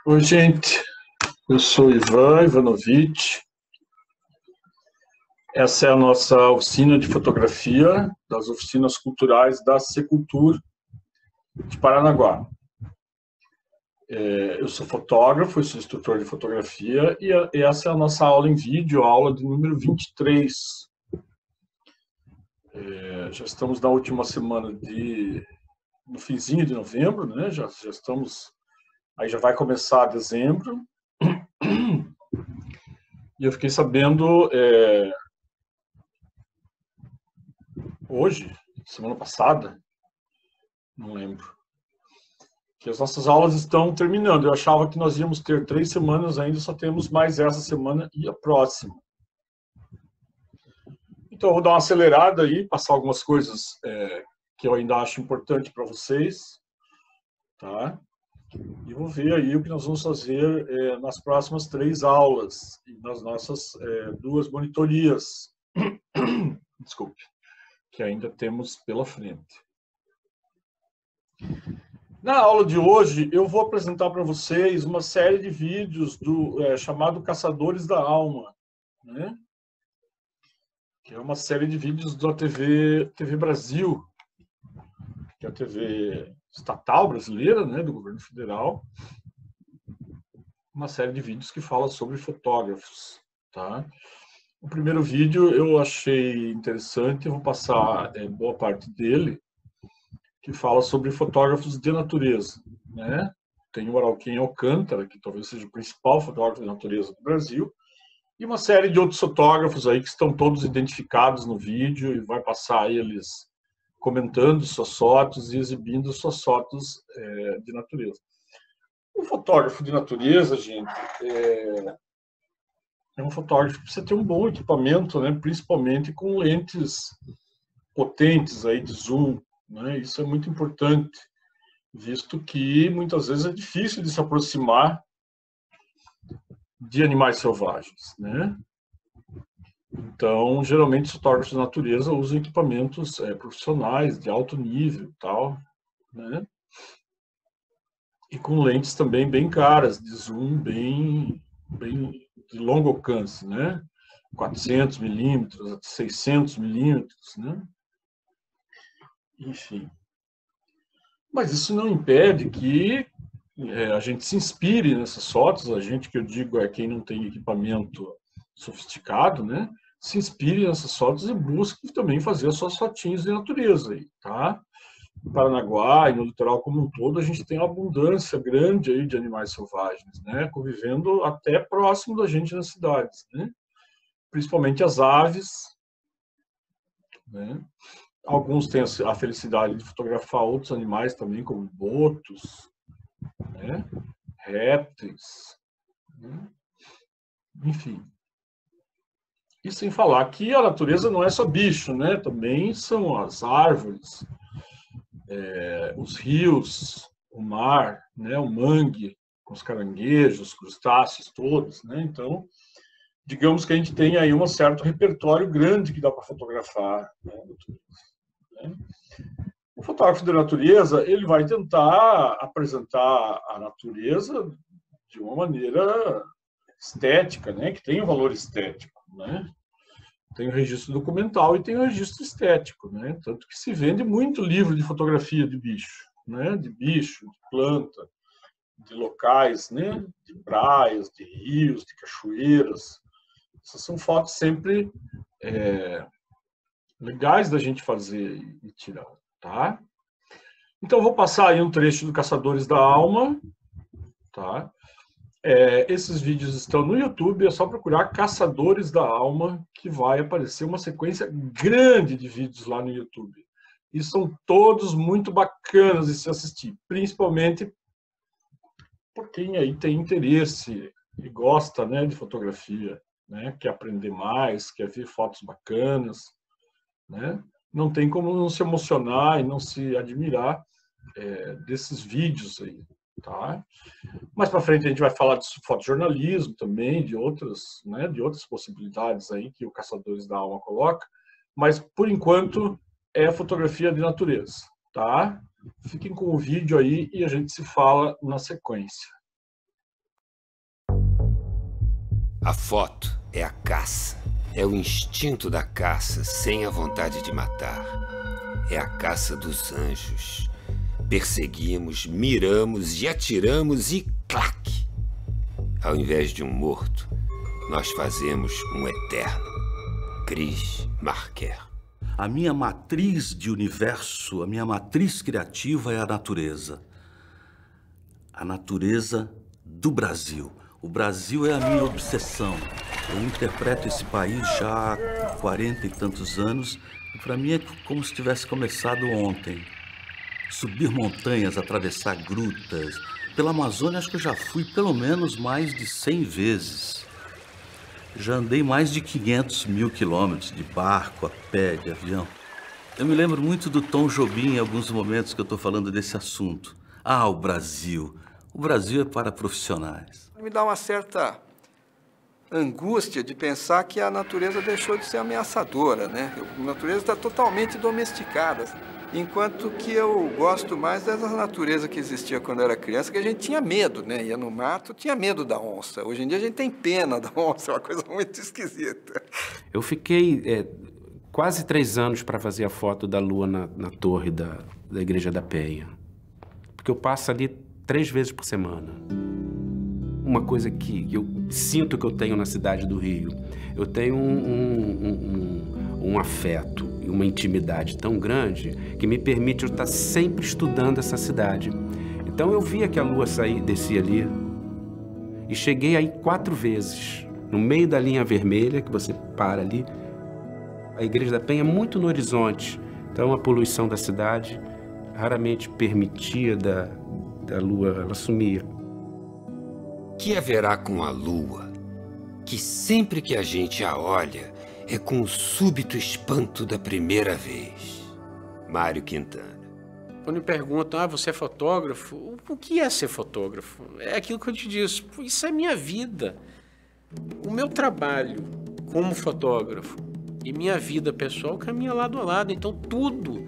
Oi, gente. Eu sou Ivan Ivanovic. Essa é a nossa oficina de fotografia das oficinas culturais da Secultur de Paranaguá. Eu sou fotógrafo, sou instrutor de fotografia e essa é a nossa aula em vídeo, a aula de número 23. Já estamos na última semana no finzinho de novembro, né? Já estamos, aí já vai começar dezembro. E eu fiquei sabendo hoje, semana passada, não lembro, que as nossas aulas estão terminando. Eu achava que nós íamos ter 3 semanas, ainda só temos mais essa semana e a próxima. Então eu vou dar uma acelerada aí, passar algumas coisas que eu ainda acho importante para vocês, tá? E vou ver aí o que nós vamos fazer nas próximas 3 aulas e nas nossas 2 monitorias, desculpe, que ainda temos pela frente. Na aula de hoje, eu vou apresentar para vocês uma série de vídeos chamado Caçadores da Alma, né? Que é uma série de vídeos da TV Brasil, que é a TV estatal brasileira, né, do governo federal. Uma série de vídeos que fala sobre fotógrafos, tá? O primeiro vídeo eu achei interessante, eu vou passar boa parte dele, que fala sobre fotógrafos de natureza, né? Tem o Arauquim Alcântara, que talvez seja o principal fotógrafo de natureza do Brasil, e uma série de outros fotógrafos aí que estão todos identificados no vídeo e vai passar eles comentando suas fotos e exibindo suas fotos de natureza. O fotógrafo de natureza, gente, é um fotógrafo que precisa ter um bom equipamento, né? Principalmente com lentes potentes aí de zoom, né? Isso é muito importante, visto que muitas vezes é difícil de se aproximar de animais selvagens, né? Então, geralmente, os fotógrafos de natureza usam equipamentos profissionais de alto nível, tal, né? E com lentes também bem caras, de zoom bem de longo alcance, né? 400 milímetros, 600 milímetros, né? Enfim. Mas isso não impede que a gente se inspire nessas fotos, a gente, que eu digo, é quem não tem equipamento sofisticado, né? Se inspire nessas fotos e busque também fazer as suas fotinhas de natureza aí, tá? No Paranaguá e no litoral como um todo, a gente tem uma abundância grande aí de animais selvagens, né? Convivendo até próximo da gente nas cidades, né? Principalmente as aves, né? Alguns têm a felicidade de fotografar outros animais também, como botos, né? Répteis, né? Enfim. E sem falar que a natureza não é só bicho, né? Também são as árvores, os rios, o mar, né? O mangue, com os caranguejos, os crustáceos todos, né? Então, digamos que a gente tem aí um certo repertório grande que dá para fotografar, né? O fotógrafo de natureza, ele vai tentar apresentar a natureza de uma maneira estética, né? Que tem um valor estético, né? Tem o registro documental e tem o registro estético, né? Tanto que se vende muito livro de fotografia de bicho, né? De bicho, de planta, de locais, né? De praias, de rios, de cachoeiras. Essas são fotos sempre legais da gente fazer e tirar, tá? Então, eu vou passar aí um trecho do Caçadores da Alma, tá? Esses vídeos estão no YouTube, é só procurar Caçadores da Alma, que vai aparecer uma sequência grande de vídeos lá no YouTube. E são todos muito bacanas de se assistir, principalmente por quem aí tem interesse e gosta, né, de fotografia, né, quer aprender mais, quer ver fotos bacanas, né? Não tem como não se emocionar e não se admirar desses vídeos aí, tá? Mais para frente a gente vai falar de fotojornalismo também, de outras, né, de outras possibilidades aí que o Caçadores da Alma coloca, mas por enquanto é fotografia de natureza, tá? Fiquem com o vídeo aí e a gente se fala na sequência. A foto é a caça. É o instinto da caça sem a vontade de matar. É a caça dos anjos. Perseguimos, miramos e atiramos e clac! Ao invés de um morto, nós fazemos um eterno. Chris Marker. A minha matriz de universo, a minha matriz criativa é a natureza. A natureza do Brasil. O Brasil é a minha obsessão. Eu interpreto esse país já há 40 e tantos anos e para mim é como se tivesse começado ontem. Subir montanhas, atravessar grutas. Pela Amazônia acho que eu já fui pelo menos mais de 100 vezes. Já andei mais de 500 mil quilômetros de barco, a pé, de avião. Eu me lembro muito do Tom Jobim em alguns momentos que eu estou falando desse assunto. Ah, o Brasil. O Brasil é para profissionais. Me dá uma certa angústia de pensar que a natureza deixou de ser ameaçadora, né? A natureza está totalmente domesticada. Enquanto que eu gosto mais dessa natureza que existia quando eu era criança, que a gente tinha medo, né? Ia no mato, tinha medo da onça. Hoje em dia a gente tem pena da onça, é uma coisa muito esquisita. Eu fiquei quase 3 anos para fazer a foto da lua na torre da Igreja da Penha. Porque eu passo ali 3 vezes por semana. Uma coisa que eu sinto que eu tenho na cidade do Rio, eu tenho um afeto e uma intimidade tão grande que me permite eu estar sempre estudando essa cidade. Então eu via que a lua descia ali e cheguei aí 4 vezes, no meio da linha vermelha, que você para ali. A Igreja da Penha é muito no horizonte, então a poluição da cidade raramente permitia da lua, ela sumia. Que haverá com a lua, que sempre que a gente a olha, é com o súbito espanto da primeira vez. Mário Quintana. Quando me perguntam, você é fotógrafo? O que é ser fotógrafo? É aquilo que eu te disse, isso é minha vida. O meu trabalho como fotógrafo e minha vida pessoal caminha lado a lado. Então tudo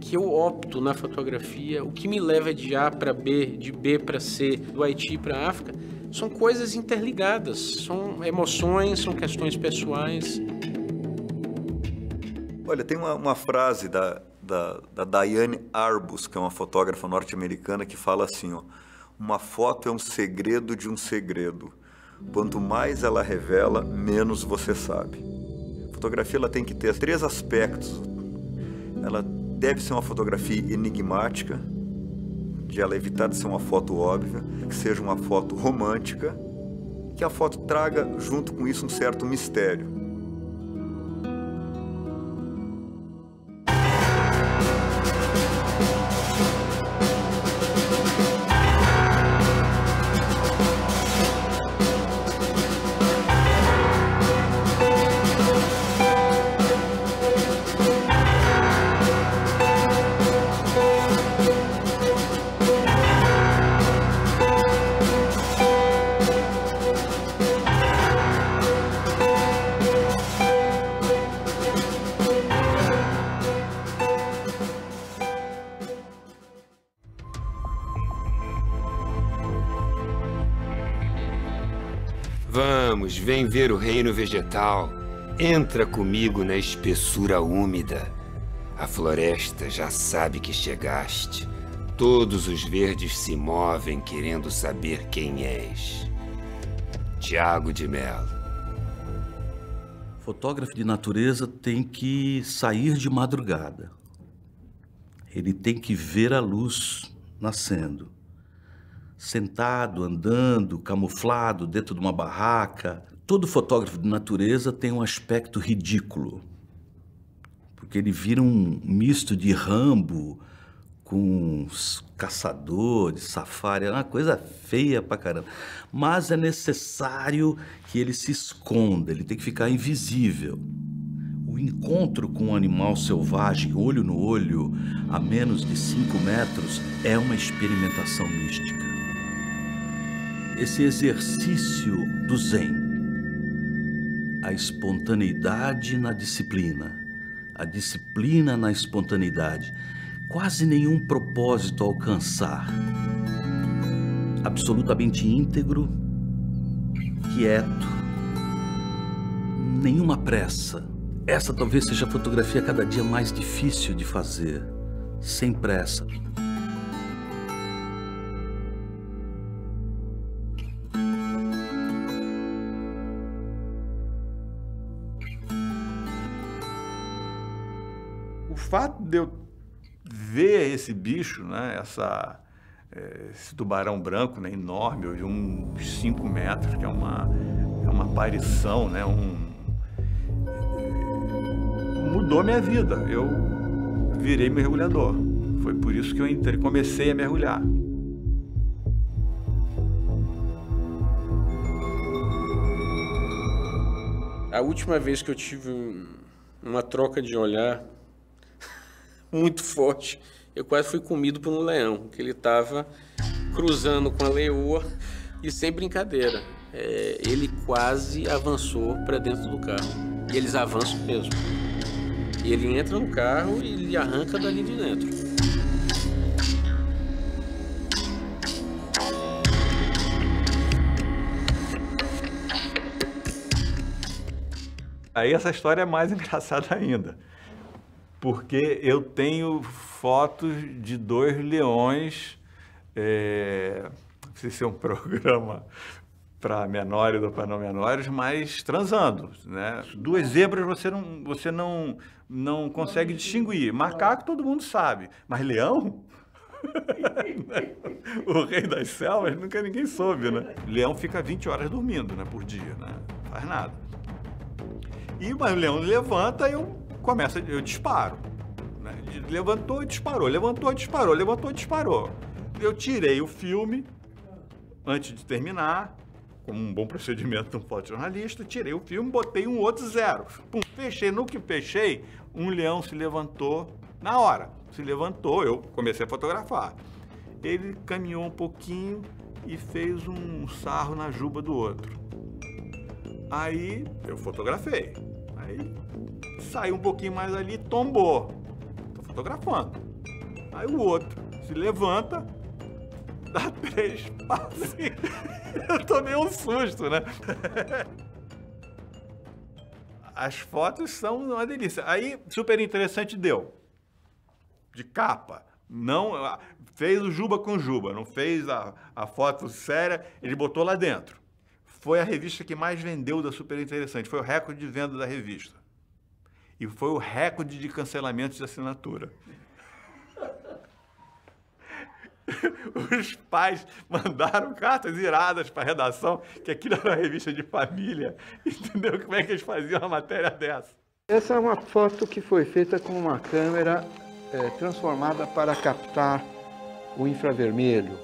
que eu opto na fotografia, o que me leva de A para B, de B para C, do Haiti para a África, são coisas interligadas, são emoções, são questões pessoais. Olha, tem uma frase da Diane Arbus, que é uma fotógrafa norte-americana, que fala assim, ó, uma foto é um segredo de um segredo. Quanto mais ela revela, menos você sabe. A fotografia ela tem que ter 3 aspectos. Ela deve ser uma fotografia enigmática, de ela evitar de ser uma foto óbvia, que seja uma foto romântica, que a foto traga junto com isso um certo mistério. Vamos, vem ver o reino vegetal. Entra comigo na espessura úmida. A floresta já sabe que chegaste. Todos os verdes se movem querendo saber quem és. Tiago de Mello. Fotógrafo de natureza tem que sair de madrugada. Ele tem que ver a luz nascendo. Sentado, andando, camuflado dentro de uma barraca. Todo fotógrafo de natureza tem um aspecto ridículo, porque ele vira um misto de Rambo com caçador, de safari, é uma coisa feia pra caramba. Mas é necessário que ele se esconda, ele tem que ficar invisível. O encontro com um animal selvagem, olho no olho, a menos de 5 metros, é uma experimentação mística. Esse exercício do Zen, a espontaneidade na disciplina, a disciplina na espontaneidade, quase nenhum propósito a alcançar, absolutamente íntegro, quieto, nenhuma pressa. Essa talvez seja a fotografia cada dia mais difícil de fazer, sem pressa. O fato de eu ver esse bicho, né, esse tubarão branco, né, enorme, de uns 5 metros, que é uma aparição, né, mudou minha vida. Eu virei mergulhador. Foi por isso que eu comecei a mergulhar. A última vez que eu tive uma troca de olhar muito forte, eu quase fui comido por um leão, que ele estava cruzando com a leoa e sem brincadeira. Ele quase avançou para dentro do carro. E eles avançam mesmo. E ele entra no carro e ele arranca dali de dentro. Aí essa história é mais engraçada ainda, porque eu tenho fotos de 2 leões, não sei se é um programa para menores ou para não menores, mas transando, né? 2 zebras você não consegue distinguir. Macaco todo mundo sabe, mas leão? O rei das selvas nunca ninguém soube, né? Leão fica 20 horas dormindo, né, por dia, né? Não faz nada. E o leão levanta e eu disparo. Né? Levantou e disparou, levantou e disparou, levantou e disparou. Eu tirei o filme antes de terminar, como um bom procedimento de um fotojornalista, tirei o filme, botei um outro 0. Pum, fechei. No que fechei, um leão se levantou na hora. Se levantou, eu comecei a fotografar. Ele caminhou um pouquinho e fez um sarro na juba do outro. Aí eu fotografei. Aí saiu um pouquinho mais ali e tombou. Tô fotografando. Aí o outro se levanta, dá 3 passos. Eu tomei um susto, né? As fotos são uma delícia. Aí, super interessante, deu. De capa. Não, fez o Juba com Juba, não fez a foto séria, ele botou lá dentro. Foi a revista que mais vendeu da Super Interessante. Foi o recorde de venda da revista. E foi o recorde de cancelamentos de assinatura. Os pais mandaram cartas iradas para a redação, que aquilo era uma revista de família. Entendeu? Como é que eles faziam uma matéria dessa? Essa é uma foto que foi feita com uma câmera transformada para captar o infravermelho.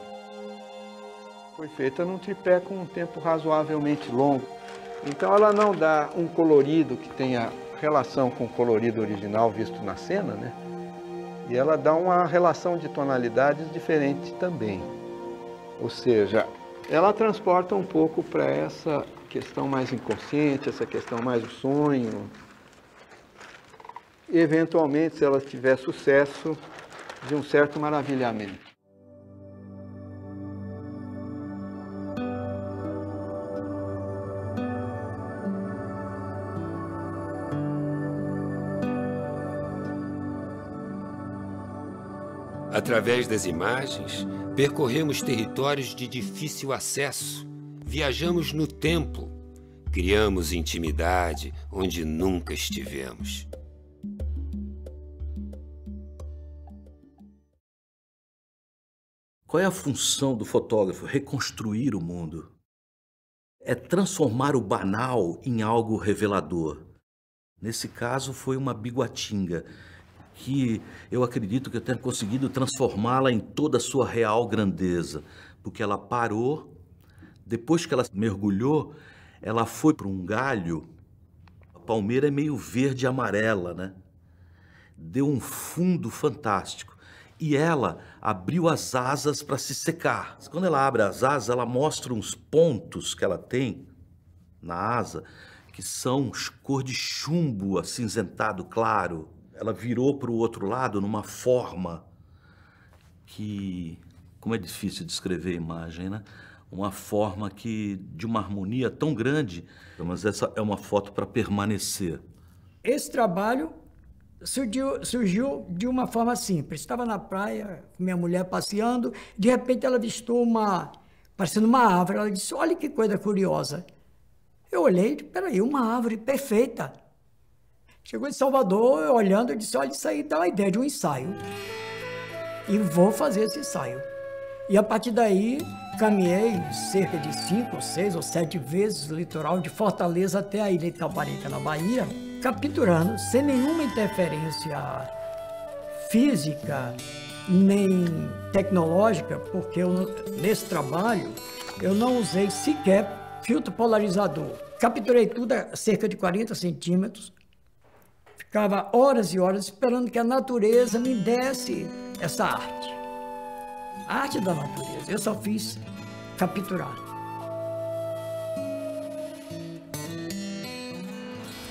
Foi feita num tripé com um tempo razoavelmente longo. Então ela não dá um colorido que tenha relação com o colorido original visto na cena, né? E ela dá uma relação de tonalidades diferente também. Ou seja, ela transporta um pouco para essa questão mais inconsciente, essa questão mais do sonho. E, eventualmente, se ela tiver sucesso, de um certo maravilhamento. Através das imagens, percorremos territórios de difícil acesso, viajamos no tempo, criamos intimidade onde nunca estivemos. Qual é a função do fotógrafo? Reconstruir o mundo. É transformar o banal em algo revelador. Nesse caso foi uma biguatinga, que eu acredito que eu tenha conseguido transformá-la em toda a sua real grandeza, porque ela parou, depois que ela mergulhou, ela foi para um galho, a palmeira é meio verde e amarela, né? Deu um fundo fantástico, e ela abriu as asas para se secar. Quando ela abre as asas, ela mostra uns pontos que ela tem na asa, que são cor de chumbo acinzentado claro. Ela virou para o outro lado numa forma que, como é difícil descrever a imagem, né? uma forma de uma harmonia tão grande, mas essa é uma foto para permanecer. Esse trabalho surgiu de uma forma simples. Estava na praia, com minha mulher passeando, de repente ela avistou parecendo uma árvore. Ela disse, olha que coisa curiosa. Eu olhei, peraí, uma árvore perfeita. Chegou em Salvador, eu olhando, eu disse, olha, isso aí dá uma ideia de um ensaio. E vou fazer esse ensaio. E a partir daí, caminhei cerca de 5, 6 ou 7 vezes o litoral de Fortaleza até a ilha de Itaparica, na Bahia, capturando, sem nenhuma interferência física, nem tecnológica, porque nesse trabalho eu não usei sequer filtro polarizador. Capturei tudo a cerca de 40 centímetros, ficava horas e horas esperando que a natureza me desse essa arte. A arte da natureza, eu só fiz capturar.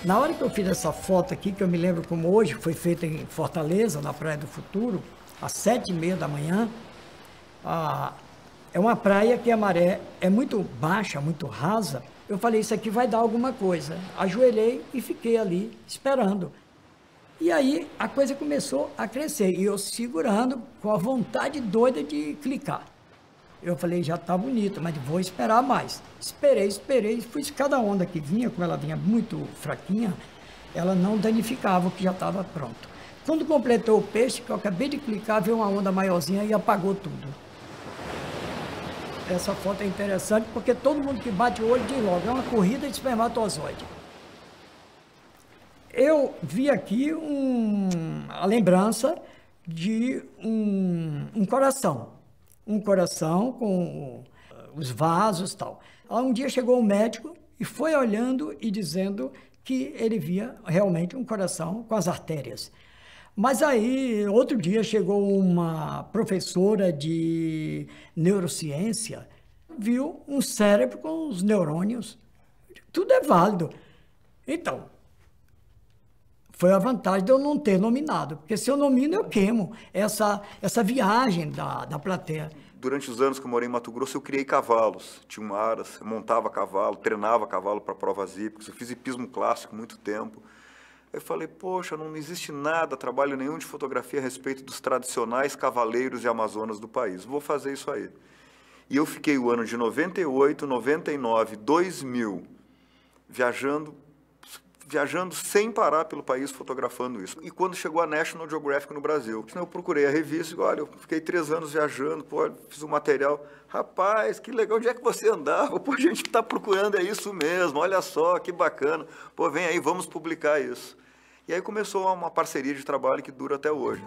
Na hora que eu fiz essa foto aqui, que eu me lembro como hoje, foi feita em Fortaleza, na Praia do Futuro, às 7h30 da manhã, é uma praia que a maré é muito baixa, muito rasa. Eu falei, isso aqui vai dar alguma coisa. Ajoelhei e fiquei ali esperando. E aí a coisa começou a crescer, e eu segurando com a vontade doida de clicar. Eu falei, já está bonito, mas vou esperar mais. Esperei, fui cada onda que vinha, como ela vinha muito fraquinha, ela não danificava o que já estava pronto. Quando completou o peixe, que eu acabei de clicar, veio uma onda maiorzinha e apagou tudo. Essa foto é interessante porque todo mundo que bate o olho diz logo, é uma corrida de espermatozoide. Eu vi aqui a lembrança de um coração. Um coração com os vasos e tal. Um dia chegou um médico e foi olhando e dizendo que ele via realmente um coração com as artérias. Mas aí, outro dia, chegou uma professora de neurociência, viu um cérebro com os neurônios. Tudo é válido. Então, foi a vantagem de eu não ter nominado, porque se eu nomino, eu queimo essa viagem da plateia. Durante os anos que eu morei em Mato Grosso, eu criei cavalos. Tinha um aras, eu montava cavalo, treinava cavalo para provas hípicas, eu fiz hipismo clássico muito tempo. Eu falei, poxa, não existe nada, trabalho nenhum de fotografia a respeito dos tradicionais cavaleiros e amazonas do país. Vou fazer isso aí. E eu fiquei o ano de 98, 99, 2000, viajando sem parar pelo país fotografando isso. E quando chegou a National Geographic no Brasil, eu procurei a revista e olha, eu fiquei 3 anos viajando, pô, fiz um material. Rapaz, que legal, onde é que você andava? Pô, a gente está procurando, é isso mesmo, olha só, que bacana. Pô, vem aí, vamos publicar isso. E aí começou uma parceria de trabalho que dura até hoje.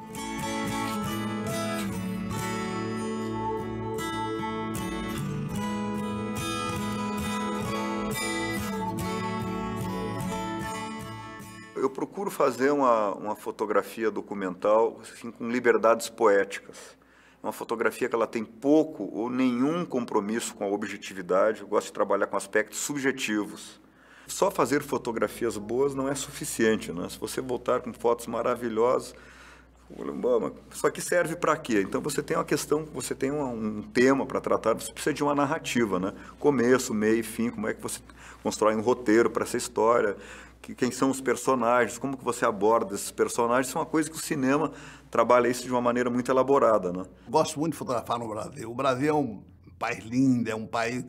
Eu procuro fazer uma fotografia documental assim, com liberdades poéticas. Uma fotografia que ela tem pouco ou nenhum compromisso com a objetividade. Eu gosto de trabalhar com aspectos subjetivos. Só fazer fotografias boas não é suficiente, né? Se você voltar com fotos maravilhosas, isso aqui serve para quê? Então você tem uma questão, você tem um tema para tratar, você precisa de uma narrativa, né? Começo, meio e fim, como é que você constrói um roteiro para essa história, quem são os personagens, como que você aborda esses personagens, isso é uma coisa que o cinema trabalha isso de uma maneira muito elaborada, né? Gosto muito de fotografar no Brasil. O Brasil é um país lindo, é um país...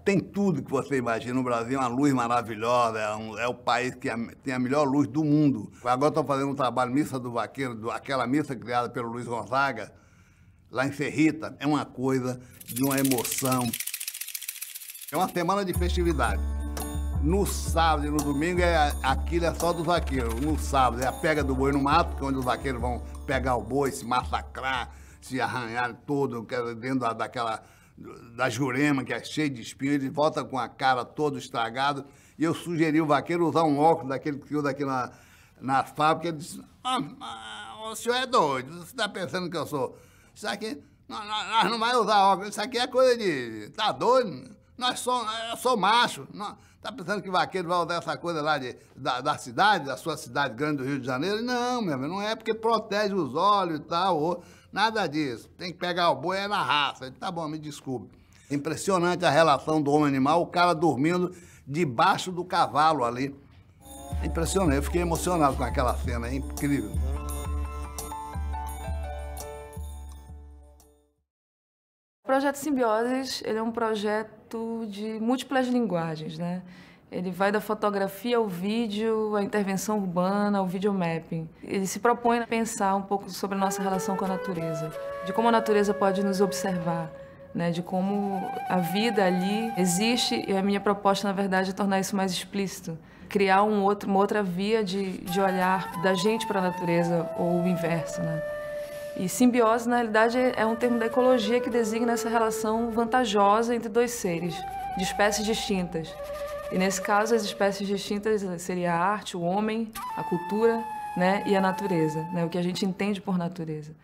Tem tudo que você imagina. O Brasil é uma luz maravilhosa, é o país que tem a melhor luz do mundo. Agora estou fazendo um trabalho, Missa do Vaqueiro, aquela missa criada pelo Luiz Gonzaga, lá em Serrita, é uma coisa de uma emoção. É uma semana de festividade. No sábado e no domingo, aquilo é só dos vaqueiros. No sábado é a pega do boi no mato, que é onde os vaqueiros vão pegar o boi, se massacrar, se arranhar todo dentro da Jurema, que é cheio de espinho. Ele volta com a cara todo estragado. E eu sugeri o vaqueiro usar um óculos daquele que usa aqui na fábrica. Ele disse, o senhor é doido, você está pensando que eu sou... Isso aqui, nós não vai usar óculos, isso aqui é coisa de... Tá doido? Eu sou macho. Tá pensando que vaqueiro vai usar essa coisa lá da cidade, da sua cidade grande do Rio de Janeiro? Não, meu amigo, não é porque protege os olhos e tal, nada disso. Tem que pegar o boi, é na raça. Ele, tá bom, me desculpe. Impressionante a relação do homem-animal, o cara dormindo debaixo do cavalo ali. Impressionante, eu fiquei emocionado com aquela cena, é incrível. O projeto Simbioses, ele é um projeto de múltiplas linguagens, né? Ele vai da fotografia ao vídeo, à intervenção urbana, ao videomapping. Ele se propõe a pensar um pouco sobre a nossa relação com a natureza, de como a natureza pode nos observar, né? De como a vida ali existe, e a minha proposta, na verdade, é tornar isso mais explícito. Criar uma outra via de olhar da gente para a natureza, ou o inverso, né? E simbiose, na realidade, é um termo da ecologia que designa essa relação vantajosa entre dois seres, de espécies distintas. E, nesse caso, as espécies distintas seria a arte, o homem, a cultura, né, e a natureza, né, o que a gente entende por natureza.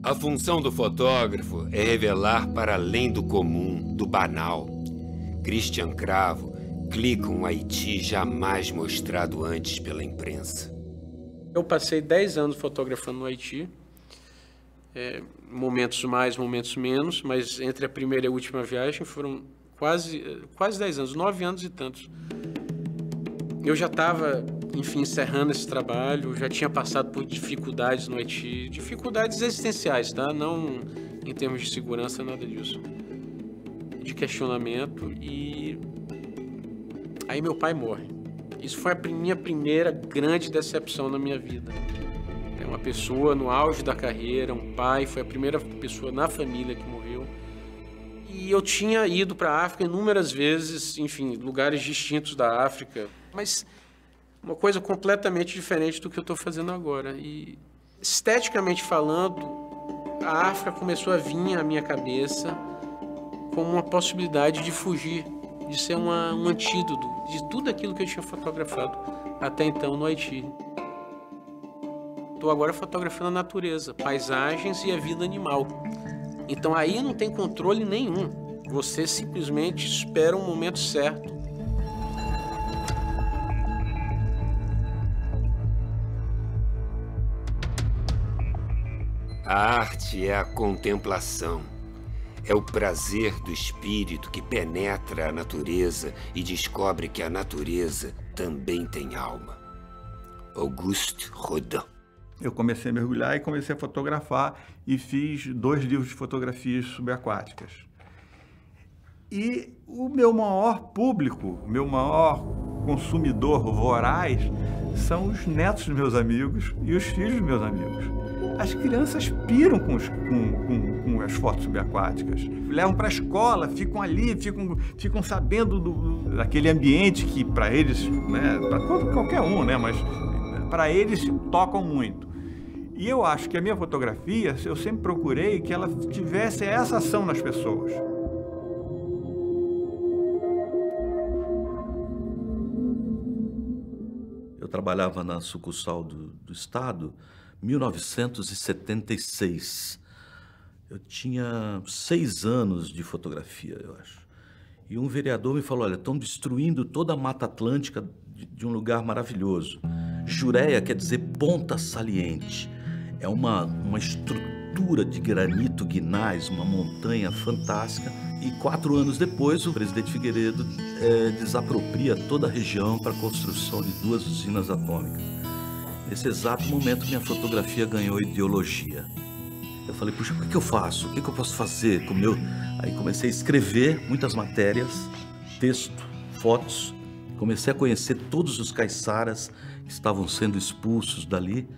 A função do fotógrafo é revelar para além do comum, do banal. Christian Cravo clica um Haiti jamais mostrado antes pela imprensa. Eu passei 10 anos fotografando no Haiti. Momentos mais, momentos menos, mas entre a primeira e a última viagem foram quase 10 anos, 9 anos e tantos. Eu já estava, enfim, encerrando esse trabalho, já tinha passado por dificuldades no Haiti, dificuldades existenciais, tá? Não em termos de segurança, nada disso. De questionamento, e aí meu pai morre. Isso foi a minha primeira grande decepção na minha vida. Uma pessoa no auge da carreira, um pai, foi a primeira pessoa na família que morreu. E eu tinha ido para a África inúmeras vezes, enfim, lugares distintos da África, mas uma coisa completamente diferente do que eu estou fazendo agora. E, esteticamente falando, a África começou a vir à minha cabeça como uma possibilidade de fugir, de ser um antídoto de tudo aquilo que eu tinha fotografado até então no Haiti. Estou agora fotografando a natureza, paisagens e a vida animal. Então aí não tem controle nenhum. Você simplesmente espera um momento certo. A arte é a contemplação. É o prazer do espírito que penetra a natureza e descobre que a natureza também tem alma. Auguste Rodin. Eu comecei a mergulhar e comecei a fotografar e fiz 2 livros de fotografias subaquáticas. E o meu maior público, o meu maior consumidor voraz são os netos dos meus amigos e os filhos dos meus amigos. As crianças piram com as fotos subaquáticas, levam para a escola, ficam ali, ficam sabendo daquele ambiente que para eles, né, para qualquer um, né, mas para eles tocam muito. E eu acho que a minha fotografia, eu sempre procurei que ela tivesse essa ação nas pessoas. Eu trabalhava na sucursal do Estado em 1976. Eu tinha 6 anos de fotografia, eu acho. E um vereador me falou, olha, estão destruindo toda a Mata Atlântica de um lugar maravilhoso. Jureia quer dizer ponta saliente. É uma estrutura de granito guinás, uma montanha fantástica. E 4 anos depois, o presidente Figueiredo desapropria toda a região para a construção de 2 usinas atômicas. Nesse exato momento, minha fotografia ganhou ideologia. Eu falei, puxa, o que eu faço? O que eu posso fazer com o meu... Aí comecei a escrever muitas matérias, texto, fotos. Comecei a conhecer todos os caiçaras que estavam sendo expulsos dali.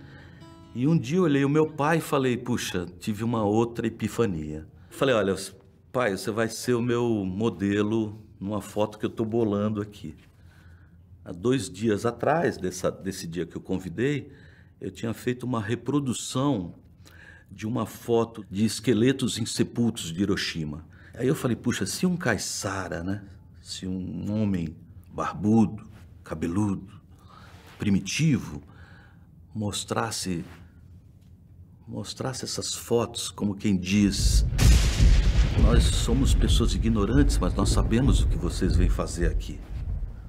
E um dia eu olhei o meu pai e falei, puxa, tive uma outra epifania. Falei, olha, pai, você vai ser o meu modelo numa foto que eu estou bolando aqui. Há 2 dias atrás, desse dia que eu convidei, eu tinha feito uma reprodução de uma foto de esqueletos insepultos de Hiroshima. Aí eu falei, puxa, se um caiçara, né? Se um homem barbudo, cabeludo, primitivo, mostrasse essas fotos como quem diz, nós somos pessoas ignorantes, mas nós sabemos o que vocês vêm fazer aqui.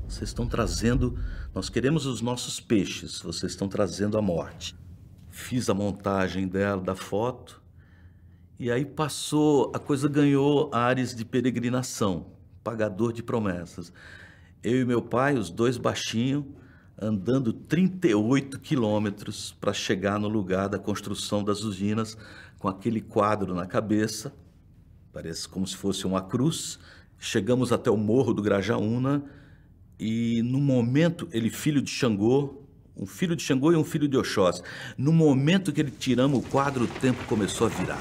Vocês estão trazendo, nós queremos os nossos peixes, vocês estão trazendo a morte. Fiz a montagem da foto E aí a coisa ganhou ares de peregrinação, pagador de promessas. Eu e meu pai, os dois baixinhos, andando 38 quilômetros para chegar no lugar da construção das usinas, com aquele quadro na cabeça, parece como se fosse uma cruz. Chegamos até o morro do Grajaúna e, no momento, ele, filho de Xangô, um filho de Xangô e um filho de Oxóssi, no momento que ele tiramos o quadro, o tempo começou a virar.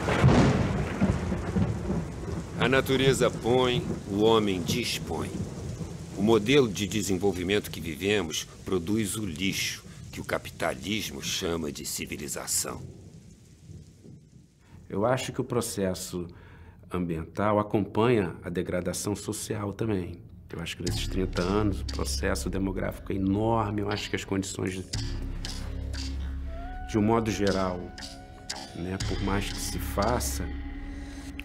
A natureza põe, o homem dispõe. O modelo de desenvolvimento que vivemos produz o lixo, que o capitalismo chama de civilização. Eu acho que o processo ambiental acompanha a degradação social também. Eu acho que nesses 30 anos o processo demográfico é enorme. Eu acho que as condições, de um modo geral, né, por mais que se faça,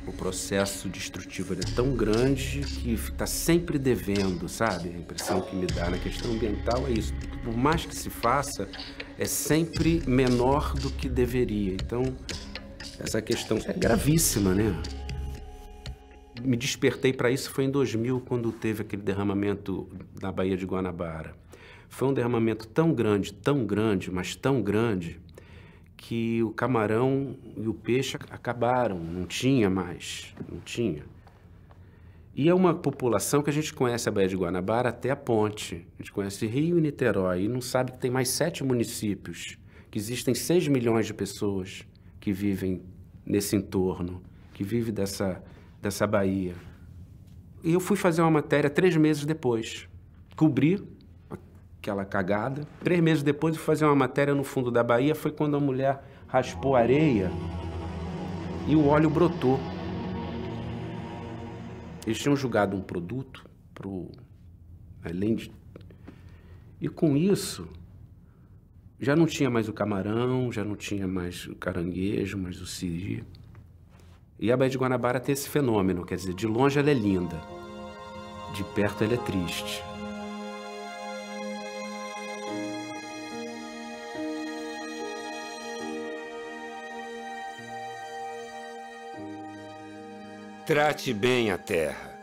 o processo destrutivo é tão grande que está sempre devendo, sabe? A impressão que me dá na questão ambiental é isso. Por mais que se faça, é sempre menor do que deveria. Então, essa questão é gravíssima, né? Me despertei para isso foi em 2000, quando teve aquele derramamento na Baía de Guanabara. Foi um derramamento tão grande, mas tão grande, que o camarão e o peixe acabaram, não tinha mais, não tinha. E é uma população que a gente conhece a Baía de Guanabara até a ponte. A gente conhece Rio e Niterói e não sabe que tem mais 7 municípios, que existem 6 milhões de pessoas que vivem nesse entorno, que vivem dessa baía. E eu fui fazer uma matéria 3 meses depois. Cobri aquela cagada. 3 meses depois eu fui fazer uma matéria no fundo da baía, foi quando a mulher raspou a areia e o óleo brotou. Eles tinham jogado um produto e com isso já não tinha mais o camarão, já não tinha mais o caranguejo, mais o siri. E a Baía de Guanabara tem esse fenômeno, quer dizer, de longe ela é linda, de perto ela é triste. Trate bem a terra.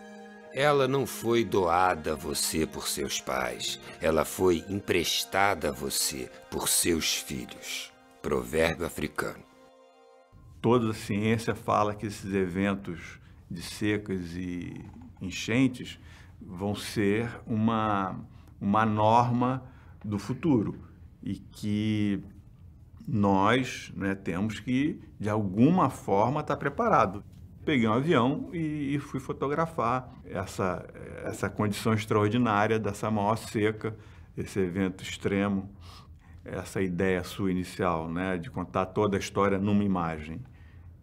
Ela não foi doada a você por seus pais. Ela foi emprestada a você por seus filhos. Provérbio africano. Toda a ciência fala que esses eventos de secas e enchentes vão ser uma norma do futuro e que nós, né, temos que, de alguma forma, estar preparado. Peguei um avião e fui fotografar essa condição extraordinária dessa maior seca, esse evento extremo, essa ideia sua inicial, né, de contar toda a história numa imagem.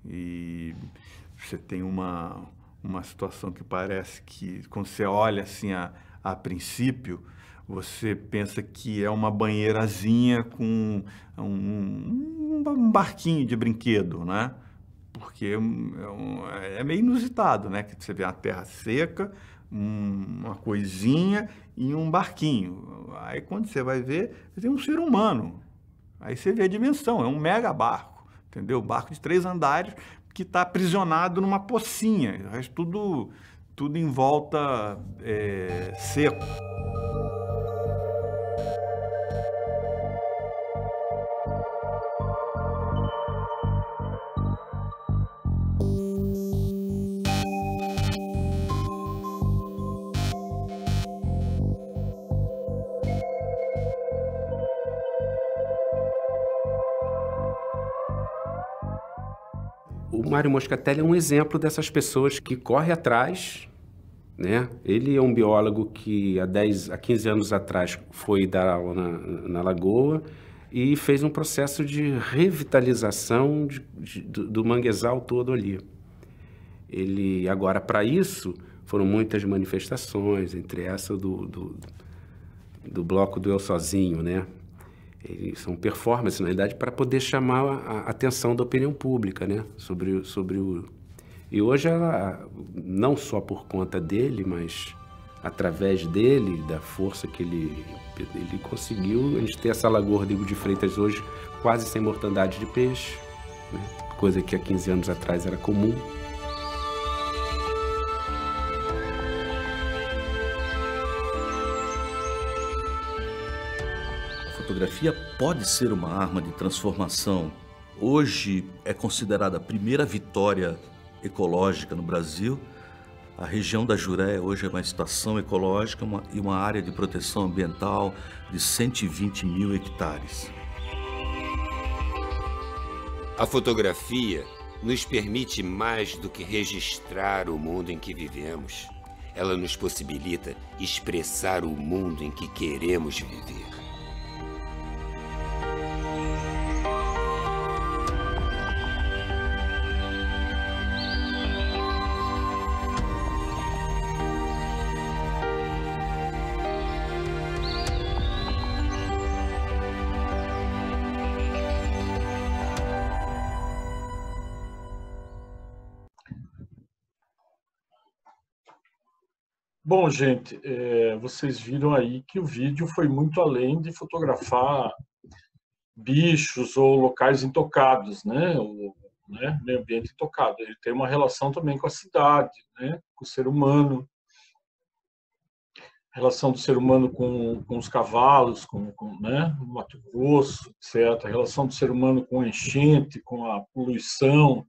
E você tem uma situação que parece que, quando você olha assim a princípio, você pensa que é uma banheirazinha com um barquinho de brinquedo, né? Porque é meio inusitado, né? Que você vê uma terra seca, uma coisinha e um barquinho. Aí quando você vai ver, você tem um ser humano. Aí você vê a dimensão, é um mega barco, entendeu? Barco de 3 andares que está aprisionado numa pocinha. O resto tudo em volta seco. O Mário Moscatelli é um exemplo dessas pessoas que correm atrás, né? Ele é um biólogo que há 15 anos atrás foi dar aula na Lagoa e fez um processo de revitalização do manguezal todo ali. Ele, agora, para isso, foram muitas manifestações, entre essa do bloco do Eu Sozinho, né? São performances, na realidade, para poder chamar a atenção da opinião pública, né? sobre o... E hoje, ela, não só por conta dele, mas através dele, da força que ele conseguiu, a gente ter essa Lagoa Rodrigo de Freitas hoje quase sem mortandade de peixe, né? Por coisa que há 15 anos atrás era comum. A fotografia pode ser uma arma de transformação. Hoje é considerada a primeira vitória ecológica no Brasil. A região da Juré hoje é uma estação ecológica e uma área de proteção ambiental de 120 mil hectares. A fotografia nos permite mais do que registrar o mundo em que vivemos. Ela nos possibilita expressar o mundo em que queremos viver. Bom, gente, vocês viram aí que o vídeo foi muito além de fotografar bichos ou locais intocados, né? Meio ambiente intocado. Ele tem uma relação também com a cidade, né? Com o ser humano. A relação do ser humano com os cavalos, né? O Mato Grosso, etc. A relação do ser humano com a enchente, com a poluição,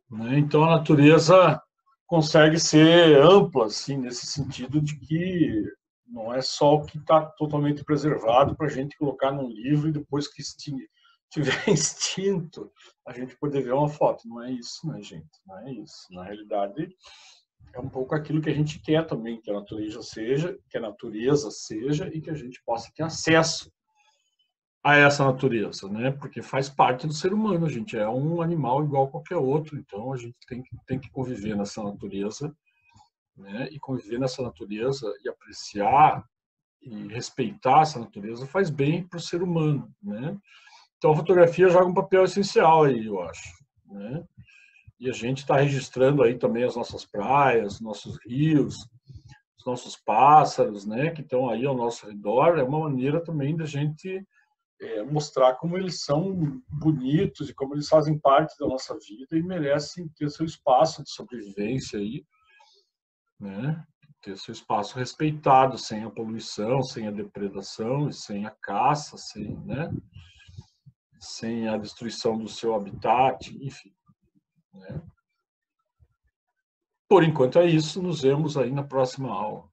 né? Então, a natureza consegue ser ampla, assim, nesse sentido de que não é só o que está totalmente preservado para a gente colocar num livro e depois que tiver extinto, a gente poder ver uma foto. Não é isso, né, gente? Não é isso. Na realidade, é um pouco aquilo que a gente quer também, que a natureza seja e que a gente possa ter acesso a essa natureza, né? Porque faz parte do ser humano, a gente é um animal igual a qualquer outro, então a gente tem que conviver nessa natureza, né? E conviver nessa natureza e apreciar e respeitar essa natureza faz bem para o ser humano, né? Então a fotografia joga um papel essencial aí, eu acho, né? E a gente está registrando aí também as nossas praias, nossos rios, os nossos pássaros, né? Que estão aí ao nosso redor. É uma maneira também da gente mostrar como eles são bonitos e como eles fazem parte da nossa vida e merecem ter seu espaço de sobrevivência aí, né? Ter seu espaço respeitado, sem a poluição, sem a depredação, sem a caça, né? Sem a destruição do seu habitat, enfim, né? Por enquanto é isso, nos vemos aí na próxima aula.